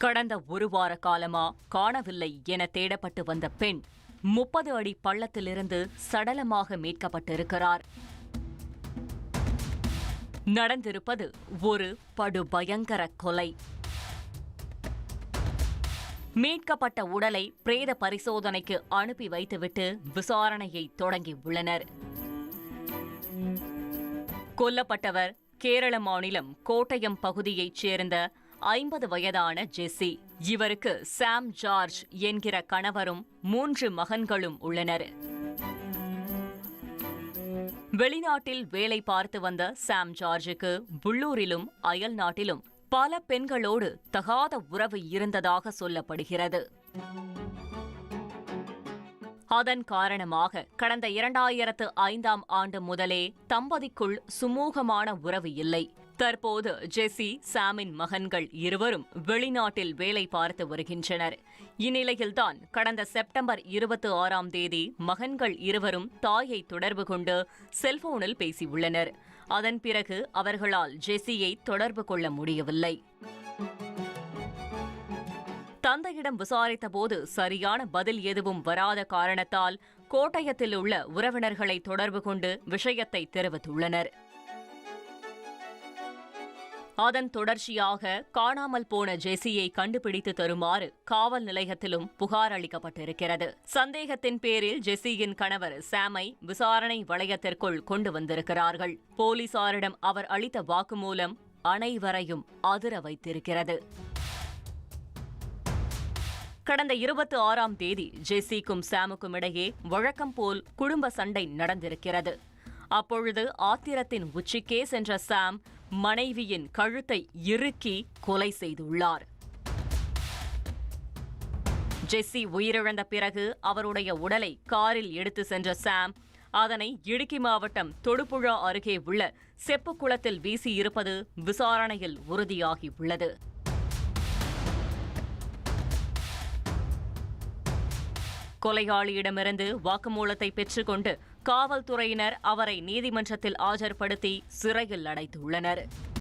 கடந்த ஒரு வார காலமா காணவில்லை என தேடப்பட்டு வந்த பெண் 30 அடி பள்ளத்திலிருந்து சடலமாக மீட்கப்பட்டிருக்கிறார். நடந்திருப்பது ஒரு படுபயங்கர கொலை. மீட்கப்பட்ட உடலை பிரேத பரிசோதனைக்கு அனுப்பி வைத்துவிட்டு விசாரணையை தொடங்கியுள்ளனர். கொல்லப்பட்டவர் கேரள மாநிலம் கோட்டயம் பகுதியைச் சேர்ந்த 50 வயதான ஜெஸ்ஸி. இவருக்கு சாம் ஜார்ஜ் என்கிற கணவரும் 3 மகன்களும் உள்ளனர். வெளிநாட்டில் வேலை பார்த்து வந்த சாம் ஜார்ஜுக்கு உள்ளூரிலும் அயல் நாட்டிலும் பல பெண்களோடு தகாத உறவு இருந்ததாக சொல்லப்படுகிறது. அதன் காரணமாக கடந்த 2005ஆம் ஆண்டு முதலே தம்பதிக்குள் சுமூகமான உறவு இல்லை. தற்போது ஜெஸ்ஸி, சாமின் மகன்கள் இருவரும் வெளிநாட்டில் வேலை பார்த்து வருகின்றனர். இந்நிலையில்தான் கடந்த செப்டம்பர் 26ஆம் தேதி மகன்கள் இருவரும் தாயை தொடர்பு கொண்டு செல்போனில் பேசியுள்ளனர். அதன் பிறகு அவர்களால் ஜெஸ்ஸியை தொடர்பு கொள்ள முடியவில்லை. தந்தையிடம் விசாரித்தபோது சரியான பதில் எதுவும் வராத காரணத்தால் கோட்டயத்தில் உள்ள உறவினர்களை தொடர்பு கொண்டு விஷயத்தை தெரிவித்துள்ளனர். அதன் தொடர்ச்சியாக காணாமல் போன ஜெஸ்ஸியை கண்டுபிடித்து தருமாறு காவல் நிலையத்திலும் புகார் அளிக்கப்பட்டிருக்கிறது. சந்தேகத்தின் பேரில் ஜெஸ்ஸியின் கணவர் சாமை விசாரணை வளையத்திற்குள் கொண்டு வந்திருக்கிறார்கள். போலீசாரிடம் அவர் அளித்த வாக்குமூலம் அனைவரையும் அதிர வைத்திருக்கிறது. கடந்த 26ஆம் தேதி ஜெஸ்ஸிக்கும் சாமுக்கும் இடையே வழக்கம் போல் குடும்ப சண்டை நடந்திருக்கிறது. அப்பொழுது ஆத்திரத்தின் உச்சிக்கே சென்ற சாம் மனைவியின் கழுத்தை இறுக்கி கொலை செய்துள்ளார். ஜெஸ்ஸி உயிரிழந்த பிறகு அவருடைய உடலை காரில் எடுத்து சென்ற சாம் அதனை இடுக்கி மாவட்டம் தொடுபுழா அருகே உள்ள செப்புக்குளத்தில் வீசியிருப்பது விசாரணையில் உறுதியாகியுள்ளது. கொலையாளியிடமிருந்து வாக்குமூலத்தை பெற்றுக்கொண்டு காவல்துறையினர் அவரை நீதிமன்றத்தில் ஆஜர்படுத்தி சிறையில் அடைத்துள்ளனர்.